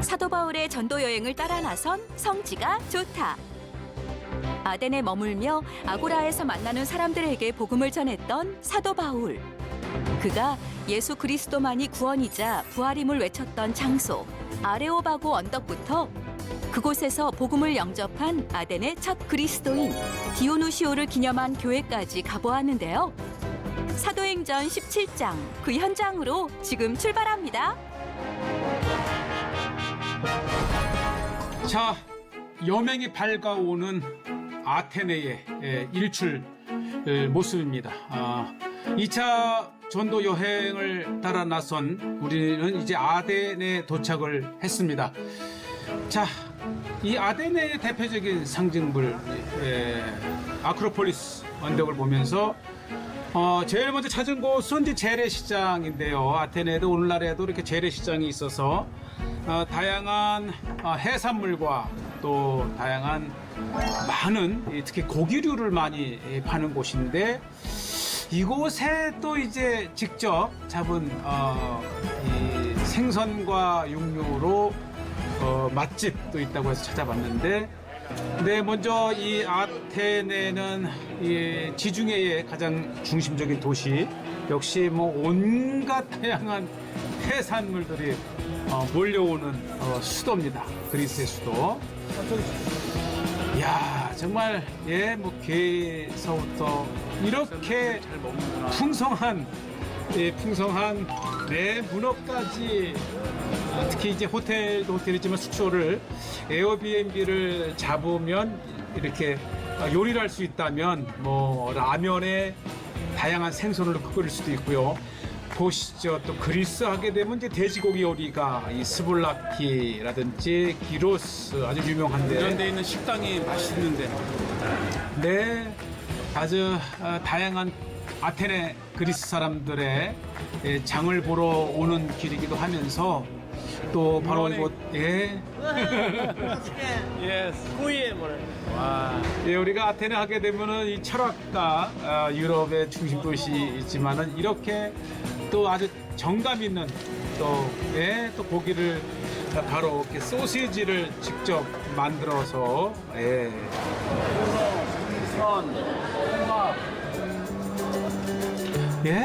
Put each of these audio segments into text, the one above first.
사도 바울의 전도 여행을 따라 나선 성지가 좋다. 아덴에 머물며 아고라에서 만나는 사람들에게 복음을 전했던 사도 바울. 그가 예수 그리스도만이 구원이자 부활임을 외쳤던 장소 아레오바고 언덕부터 그곳에서 복음을 영접한 아덴의 첫 그리스도인 디오누시오를 기념한 교회까지 가보았는데요. 사도행전 17장 그 현장으로 지금 출발합니다. 자, 여명이 밝아오는 아테네의 일출 모습입니다. 2차 전도 여행을 따라 나선 우리는 이제 아덴에 도착을 했습니다. 자, 이 아테네의 대표적인 상징물 아크로폴리스 언덕을 보면서 제일 먼저 찾은 곳은 이제 재래시장인데요. 아테네에도 오늘날에도 이렇게 재래시장이 있어서 다양한 해산물과 또 다양한 많은 특히 고기류를 많이 파는 곳인데 이곳에 또 이제 직접 잡은 이 생선과 육류로 맛집도 있다고 해서 찾아봤는데 네, 먼저 이 아테네는 이 지중해의 가장 중심적인 도시 역시 뭐 온갖 다양한 해산물들이 몰려오는 수도입니다. 그리스의 수도. 이야, 정말 뭐 게서부터 이렇게 풍성한 문어까지 특히 이제 호텔도 호텔이지만 숙소를 에어비앤비를 잡으면 이렇게 요리를 할 수 있다면 뭐 라면에 다양한 생선을 끓일 수도 있고요. 보시죠. 또 그리스 하게 되면 이제 돼지고기 요리가 이 스불라키라든지 기로스 아주 유명한데 이런 데 있는 식당이 맛있는데 네, 아주 다양한 아테네 그리스 사람들의 장을 보러 오는 길이기도 하면서 또 바로 이곳 구이에 뭐래. 와. 우리가 아테네 하게 되면은 이 철학가 유럽의 중심 도시이지만은 이렇게 또 아주 정감 있는 또 고기를 바로 이렇게 소시지를 직접 만들어서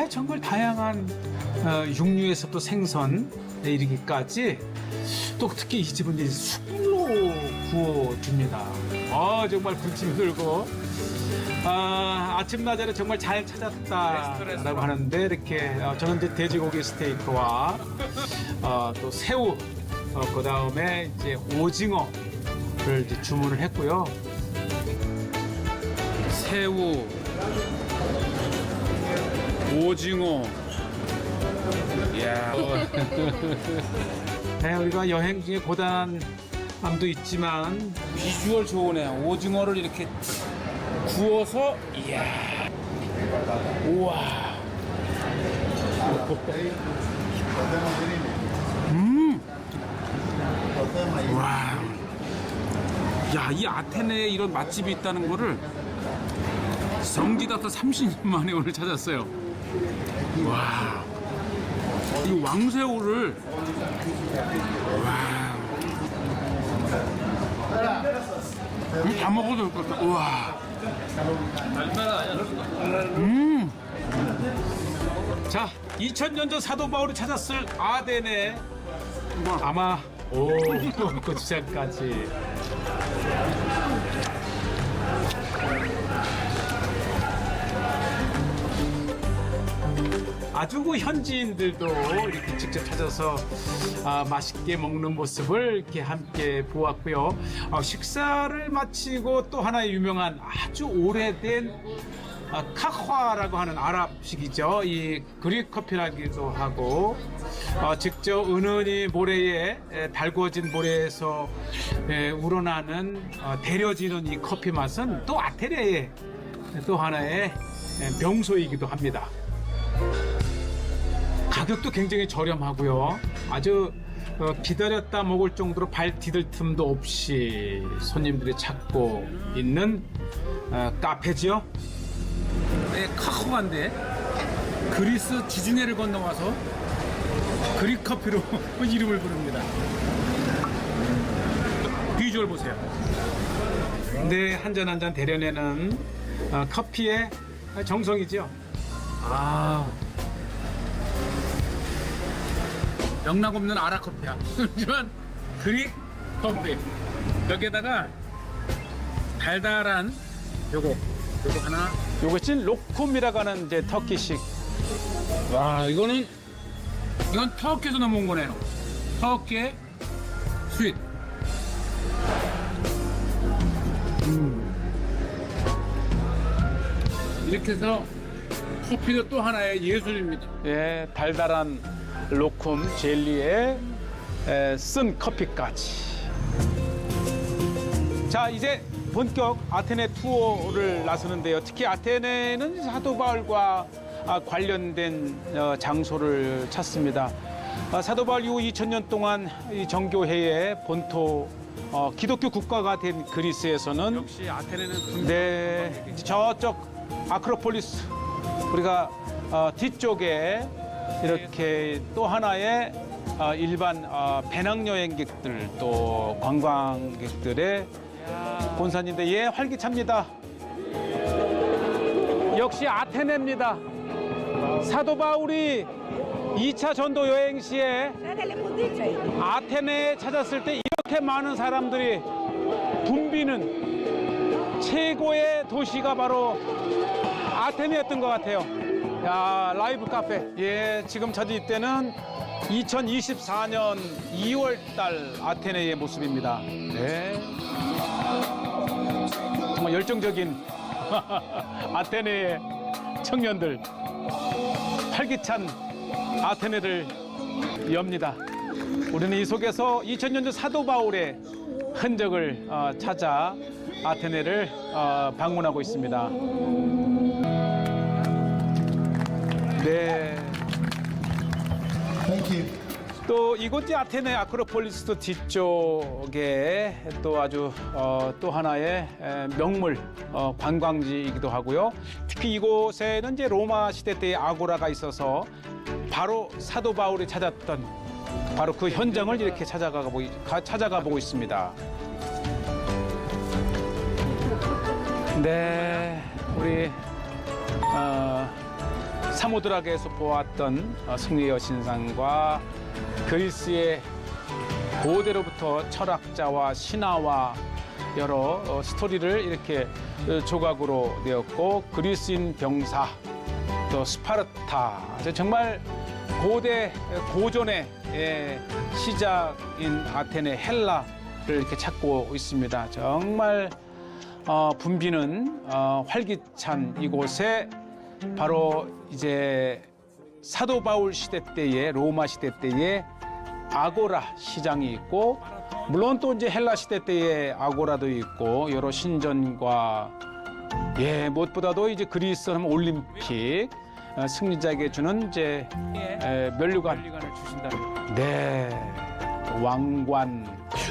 정말 다양한 육류에서 또 생선에 이르기까지 또 특히 이 집은 이제 숯불로 구워줍니다. 정말 군침이 돌고 아침나절에 정말 잘 찾았다라고 하는데 이렇게 저는 이제 돼지고기 스테이크와 또 새우 그 다음에 이제 오징어를 이제 주문을 했고요. 새우, 오징어. 이야. 네, 우리가 여행 중에 고단함도 있지만 비주얼 좋으네. 오징어를 이렇게 구워서 이야. 우와. 와. 야, 이 아테네에 이런 맛집이 있다는 거를 성지다서 30년 만에 오늘 찾았어요. 와. 이 왕새우를 와. 이거 다 먹어도 될 것 같다. 우와. 자, 2000년 전 사도 바울이 찾았을 아덴에 아마 고추장까지 아주 그 현지인들도 이렇게 직접 찾아서 맛있게 먹는 모습을 이렇게 함께 보았고요. 식사를 마치고 또 하나의 유명한 아주 오래된 카화라고 하는 아랍식이죠. 이 그릭 커피라기도 하고 직접 은은히 모래에 달구어진 모래에서 우러나는 데려지는 이 커피 맛은 또 아테네의 또 하나의 명소이기도 합니다. 가격도 굉장히 저렴하고요. 아주 기다렸다 먹을 정도로 발 디딜 틈도 없이 손님들이 찾고 있는 카페지요. 네, 카호한데 그리스 지중해를 건너와서 그릭 커피로 이름을 부릅니다. 흔적을 보세요. 네, 한 잔 한 잔 데려내는 커피의 정성이죠. 아, 영락 없는 아라커피야. 하지만 그릭 커피. 여기에다가 달달한 요거 하나. 요것이 로콤이라고 하는 이제 터키식. 와, 이건 터키에서 넘어온 거네요. 터키의 스윗. 이렇게 해서 커피도 또 하나의 예술입니다. 예, 달달한 로콤 젤리에 쓴 커피까지. 자, 이제 본격 아테네 투어를 나서는데요. 특히 아테네는 사도 바울과 관련된 장소를 찾습니다. 사도 바울 이후 2000년 동안 이 정교회의 본토 기독교 국가가 된 그리스에서는 역시 아테네는 네, 저쪽 아크로폴리스 우리가 뒤쪽에 이렇게 또 하나의 일반 배낭여행객들 또 관광객들의 본산인데 예, 활기찹니다. 역시 아테네입니다. 사도 바울이 2차 전도 여행 시에 아테네에 찾았을 때 이렇게 많은 사람들이 붐비는 최고의 도시가 바로 아테네였던 것 같아요. 야, 라이브 카페. 예, 지금 저지 이때는 2024년 2월 달 아테네의 모습입니다. 네. 정말 열정적인 아테네의 청년들. 활기찬 아테네를 엽니다. 우리는 이 속에서 2000년 전 사도 바울의 흔적을 찾아 아테네를 방문하고 있습니다. 네. 또 이곳이 아테네 아크로폴리스 뒤쪽에 또 아주 또 하나의 명물 관광지이기도 하고요. 특히 이곳에는 이제 로마 시대 때의 아고라가 있어서 바로 사도 바울이 찾았던 바로 그 현장을 이렇게 찾아가 보고 있습니다. 네, 우리 사모드락에서 보았던 승리의 여신상과 그리스의 고대로부터 철학자와 신화와 여러 스토리를 이렇게 조각으로 내었고 그리스인 병사 또 스파르타 정말 고전의 시작인 아테네 헬라를 이렇게 찾고 있습니다. 정말 붐비는 활기찬 이곳에 바로 이제 사도 바울 시대 때의 로마 시대 때의 아고라 시장이 있고 물론 또 이제 헬라 시대 때의 아고라도 있고 여러 신전과 무엇보다도 이제 그리스 하면 올림픽 승리자에게 주는 이제 면류관을 주신다는 네 왕관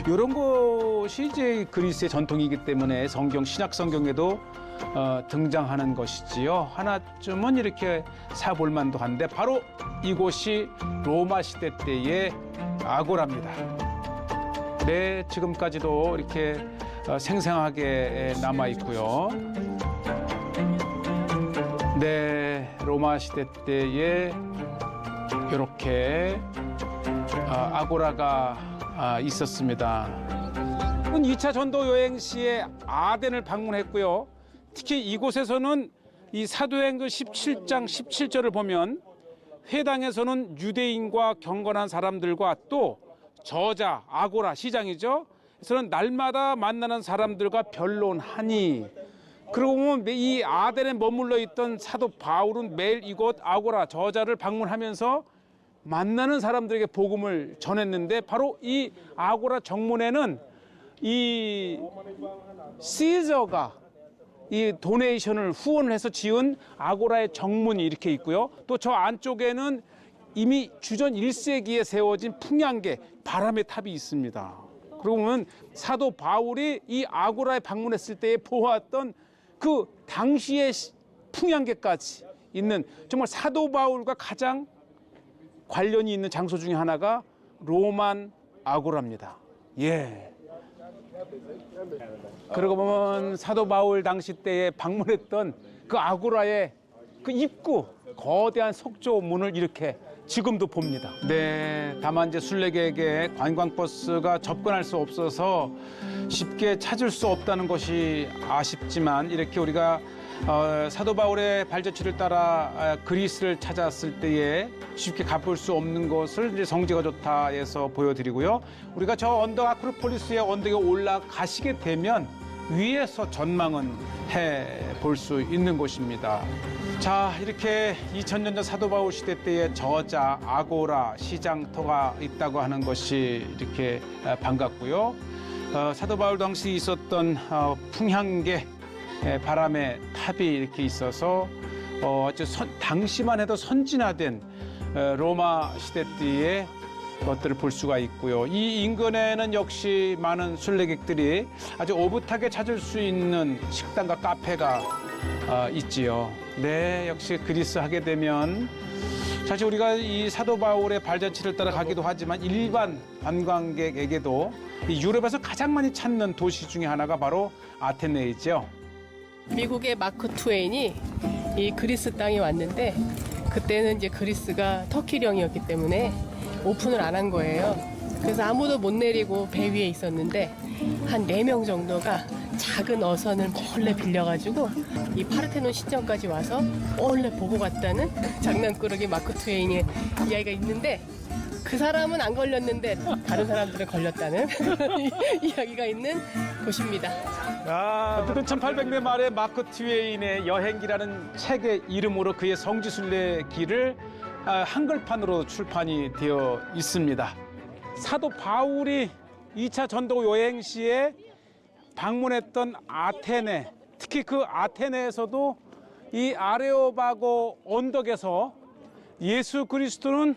이런 것이 이제 그리스의 전통이기 때문에 성경 신약 성경에도 등장하는 것이지요. 하나쯤은 이렇게 사볼 만도 한데 바로 이곳이 로마 시대 때의 아고라입니다. 네, 지금까지도 이렇게 생생하게 남아 있고요. 네, 로마 시대 때에 이렇게 아고라가 있었습니다. 2차 전도 여행 시에 아덴을 방문했고요. 특히 이곳에서는 이 사도행전 17장 17절을 보면 회당에서는 유대인과 경건한 사람들과 또 저자 아고라 시장이죠. 그래서는 날마다 만나는 사람들과 변론하니 그러고 보면 이 아덴에 머물러 있던 사도 바울은 매일 이곳 아고라 저자를 방문하면서 만나는 사람들에게 복음을 전했는데 바로 이 아고라 정문에는 이 시저가 이 도네이션을 후원을 해서 지은 아고라의 정문이 이렇게 있고요. 또 저 안쪽에는 이미 주전 1세기에 세워진 풍향계 바람의 탑이 있습니다. 그러고 보면 사도 바울이 이 아고라에 방문했을 때에 보았던 그 당시의 풍향계까지 있는 정말 사도 바울과 가장 관련이 있는 장소 중에 하나가 로만 아고라입니다. 예. 그러고 보면 사도 바울 당시 때에 방문했던 그 아고라의 그 입구, 거대한 석조문을 이렇게 지금도 봅니다. 네, 다만 이제 순례객에게 관광버스가 접근할 수 없어서 쉽게 찾을 수 없다는 것이 아쉽지만, 이렇게 우리가 사도 바울의 발자취를 따라 그리스를 찾았을 때에 쉽게 가볼 수 없는 것을 이제 성지가 좋다에서 보여드리고요. 우리가 저 언덕 아크로폴리스의 언덕에 올라가시게 되면 위에서 전망은 해 볼 수 있는 곳입니다. 자, 이렇게 2000년 전 사도 바울 시대 때의 저자 아고라 시장터가 있다고 하는 것이 이렇게 반갑고요. 사도 바울 당시 있었던 풍향계 바람의 탑이 이렇게 있어서 당시만 해도 선진화된 로마 시대 때의 것들을 볼 수가 있고요. 이 인근에는 역시 많은 순례객들이 아주 오붓하게 찾을 수 있는 식당과 카페가 있지요. 네, 역시 그리스 하게 되면 사실 우리가 이 사도 바울의 발자취를 따라 가기도 하지만 일반 관광객에게도 이 유럽에서 가장 많이 찾는 도시 중에 하나가 바로 아테네이죠. 미국의 마크 트웨인이 이 그리스 땅에 왔는데 그때는 이제 그리스가 터키령이었기 때문에 오픈을 안 한 거예요. 그래서 아무도 못 내리고 배 위에 있었는데 한 4명 정도가 작은 어선을 몰래 빌려가지고 이 파르테논 신전까지 와서 몰래 보고 갔다는 장난꾸러기 마크 트웨인의 이야기가 있는데, 그 사람은 안 걸렸는데 다른 사람들은 걸렸다는 이야기가 있는 곳입니다. 어쨌든 1800년 말에 마크 트웨인의 여행기라는 책의 이름으로 그의 성지순례기를 한글판으로 출판이 되어 있습니다. 사도 바울이 2차 전도 여행 시에 방문했던 아테네, 특히 그 아테네에서도 이 아레오바고 언덕에서 예수 그리스도는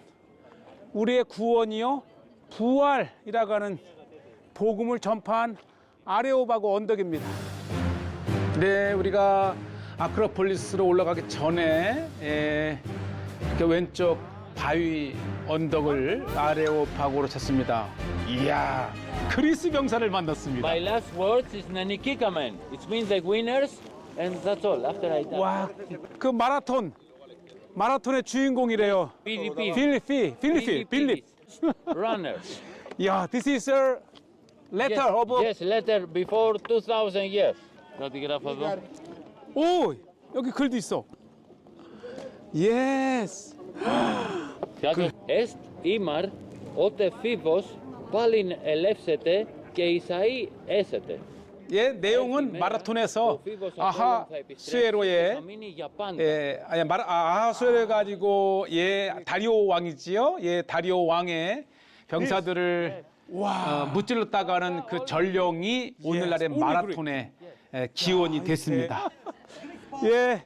우리의 구원이요 부활이라고 하는 복음을 전파한 아레오바고 언덕입니다. 네, 우리가 아크로폴리스로 올라가기 전에 이렇게 왼쪽 바위 언덕을 아레오파고로 찾습니다. 이야, 그리스 병사를 만났습니다. My last words is Nanikikamen. It means like winners, and that's all. After I die. 와, 그 마라톤의 주인공이래요. 빌립. Runners. 야, this is a letter of. Yes, letter before 2000 years. 어디 그래프 봐. 오, 여기 글도 있어. Yes. Est imar ote phivos palin elefsete και Ισαΐ έσετε. 예, 내용은 마라톤에서 아하수에로의 아하수에로 가지고 다리오 왕이지요. 다리오 왕의 병사들을 무찔렀다가는 그 전령이 오늘날의 마라톤의 기원이 됐습니다. 예,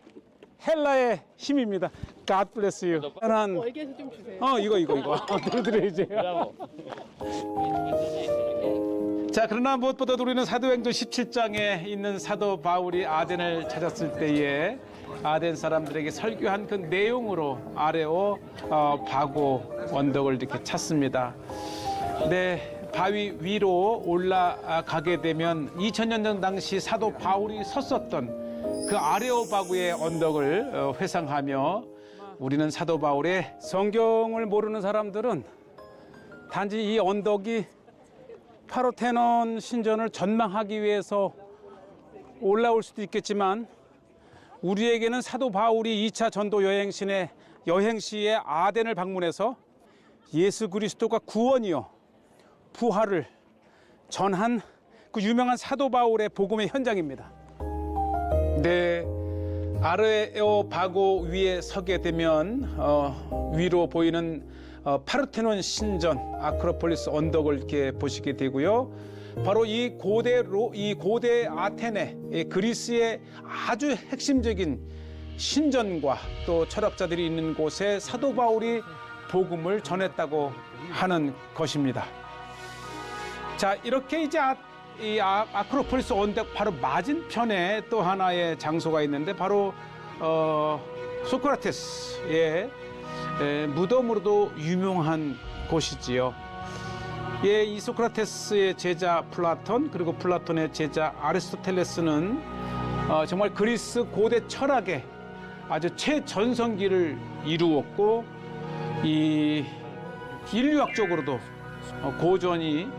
헬라의 힘입니다. God bless you. 월계에서 좀 주세요. 이거 들어드려야지. 자, 그러나 무엇보다도 우리는 사도행전 17장에 있는 사도 바울이 아덴을 찾았을 때에 아덴 사람들에게 설교한 그 내용으로 아레오바고 언덕을 이렇게 찾습니다. 네, 바위 위로 올라가게 되면 2000년 전 당시 사도 바울이 섰었던 그 아레오바고의 언덕을 회상하며, 우리는 사도 바울의 성경을 모르는 사람들은 단지 이 언덕이 파르테논 신전을 전망하기 위해서 올라올 수도 있겠지만, 우리에게는 사도 바울이 2차 전도 여행 시에 아덴을 방문해서 예수 그리스도가 구원이요 부활을 전한 그 유명한 사도 바울의 복음의 현장입니다. 네, 아레오바고 위에 서게 되면 위로 보이는 파르테논 신전 아크로폴리스 언덕을 이렇게 보시게 되고요. 바로 이 고대 아테네, 그리스의 아주 핵심적인 신전과 또 철학자들이 있는 곳에 사도 바울이 복음을 전했다고 하는 것입니다. 자, 이렇게 이제 이 아크로폴리스 언덕 바로 맞은편에 또 하나의 장소가 있는데, 바로 소크라테스의 무덤으로도 유명한 곳이지요. 예, 이 소크라테스의 제자 플라톤 그리고 플라톤의 제자 아리스토텔레스는 정말 그리스 고대 철학의 아주 최전성기를 이루었고 이 인류학적으로도 고전이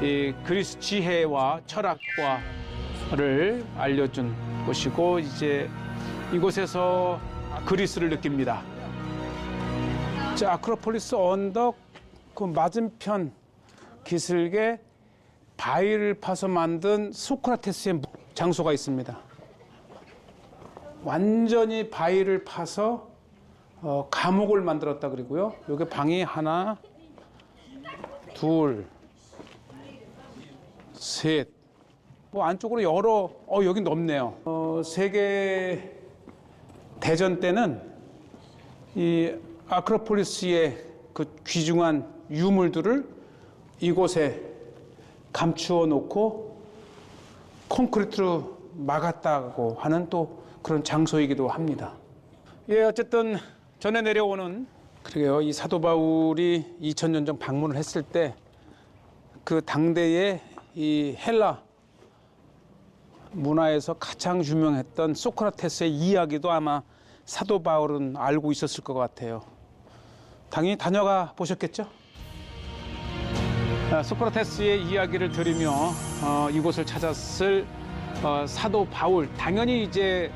이 그리스 지혜와 철학과를 알려준 곳이고 이제 이곳에서 그리스를 느낍니다. 자, 아크로폴리스 언덕 그 맞은편 기슭에 바위를 파서 만든 소크라테스의 장소가 있습니다. 완전히 바위를 파서 감옥을 만들었다 그러고요. 여기 방이 하나, 둘, 셋. 뭐 안쪽으로 여러 여기 넓네요. 세계 대전 때는 이 아크로폴리스의 그 귀중한 유물들을 이곳에 감추어 놓고 콘크리트로 막았다고 하는 또 그런 장소이기도 합니다. 예, 어쨌든 전에 내려오는 그러게요. 이 사도 바울이 2000년 전 방문을 했을 때 그 당대의 이 헬라 문화에서 가장 유명했던 소크라테스의 이야기도 아마 사도 바울은 알고 있었을 것 같아요. 당연히 다녀가 보셨겠죠? 소크라테스의 이야기를 들으며 이곳을 찾았을 사도 바울, 당연히 이제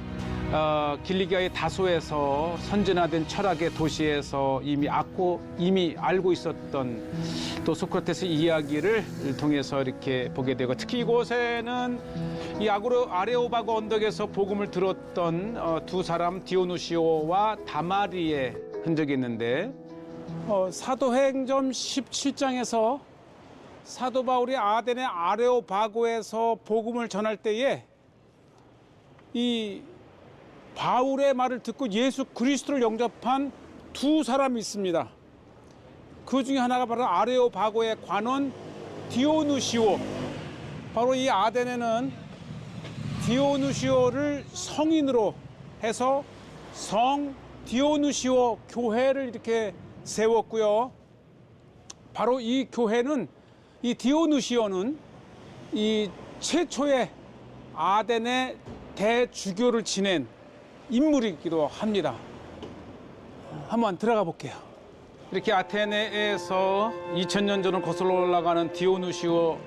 길리기아의 다소에서 선진화된 철학의 도시에서 이미 알고 있었던 또 소크라테스 이야기를 통해서 이렇게 보게 되고, 특히 이곳에는 이 아레오바고 언덕에서 복음을 들었던 두 사람 디오누시오와 다마리의 흔적이 있는데, 사도행전 17장에서 사도 바울이 아덴의 아레오바고에서 복음을 전할 때에 이 바울의 말을 듣고 예수 그리스도를 영접한 두 사람이 있습니다. 그 중에 하나가 바로 아레오바고의 관원 디오누시오. 바로 이 아덴에는 디오누시오를 성인으로 해서 성 디오누시오 교회를 이렇게 세웠고요. 바로 이 교회는, 이 디오누시오는 이 최초의 아덴의 대주교를 지낸 인물이기도 합니다. 한번 들어가 볼게요. 이렇게 아테네에서 2000년 전을 거슬러 올라가는 디오누시오의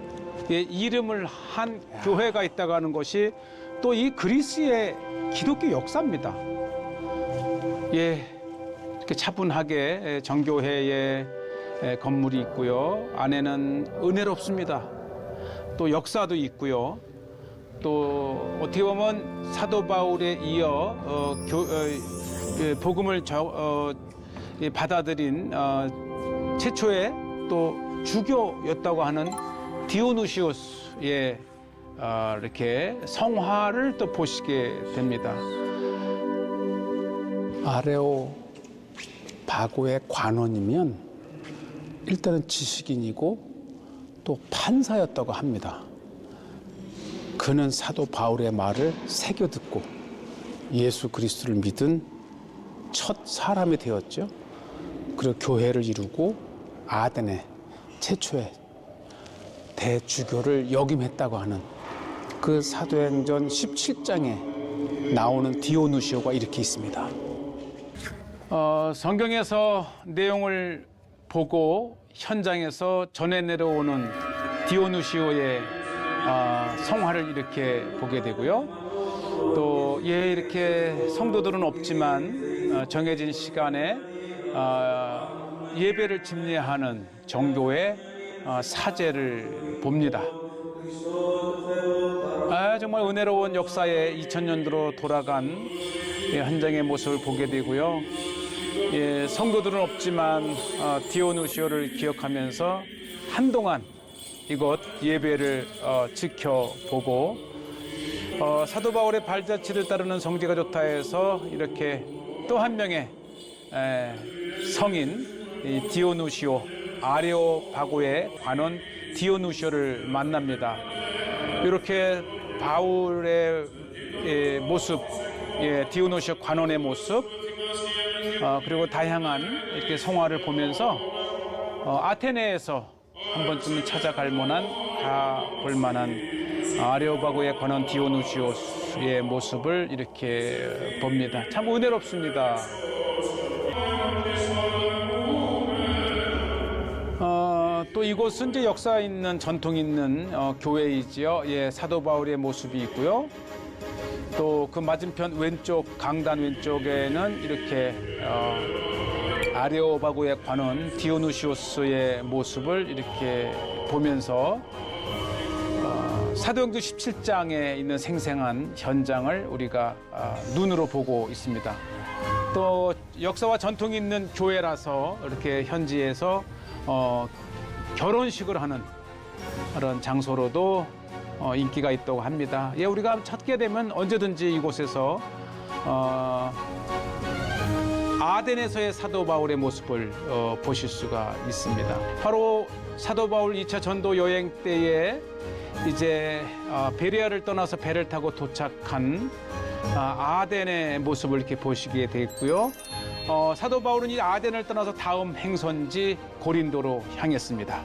이름을 한 교회가 있다고 하는 것이 또 이 그리스의 기독교 역사입니다. 예, 이렇게 차분하게 정교회의 건물이 있고요. 안에는 은혜롭습니다. 또 역사도 있고요. 또 어떻게 보면 사도 바울에 이어 복음을 받아들인 최초의 또 주교였다고 하는 디오누시오스의 이렇게 성화를 또 보시게 됩니다. 아레오바고의 관원이면 일단은 지식인이고 또 판사였다고 합니다. 그는 사도 바울의 말을 새겨 듣고 예수 그리스도를 믿은 첫 사람이 되었죠. 그리고 교회를 이루고 아덴의 최초의 대주교를 역임했다고 하는 그 사도행전 17장에 나오는 디오누시오가 이렇게 있습니다. 성경에서 내용을 보고 현장에서 전해 내려오는 디오누시오의 성화를 이렇게 보게 되고요. 또 이렇게 성도들은 없지만 정해진 시간에 예배를 집례하는 정교의 사제를 봅니다. 정말 은혜로운 역사의 2000년도로 돌아간 현장의 모습을 보게 되고요. 성도들은 없지만 디오누시오를 기억하면서 한동안 이곳 예배를 지켜보고 사도 바울의 발자취를 따르는 성지가 좋다 해서 이렇게 또 한 명의 성인 디오누시오, 아레오바고의 관원 디오누시오를 만납니다. 이렇게 바울의 모습, 디오누시오 관원의 모습, 그리고 다양한 이렇게 성화를 보면서 아테네에서 한 번쯤은 찾아갈 만한 가볼 만한 아레오바고에 관한 디오누시오스의 모습을 이렇게 봅니다. 참 은혜롭습니다. 또 이곳은 이제 역사 있는 전통 있는 교회이지요. 예, 사도 바울의 모습이 있고요. 또 그 맞은편 왼쪽 강단 왼쪽에는 이렇게 아레오바고에 관한 디오누시오스의 모습을 이렇게 보면서 사도행전 17장에 있는 생생한 현장을 우리가 눈으로 보고 있습니다. 또 역사와 전통이 있는 교회라서 이렇게 현지에서 결혼식을 하는 그런 장소로도 인기가 있다고 합니다. 예, 우리가 찾게 되면 언제든지 이곳에서 아덴에서의 사도 바울의 모습을 보실 수가 있습니다. 바로 사도 바울 2차 전도 여행 때에 이제 베레아를 떠나서 배를 타고 도착한 아덴의 모습을 이렇게 보시게 되겠고요. 사도 바울은 이 아덴을 떠나서 다음 행선지 고린도로 향했습니다.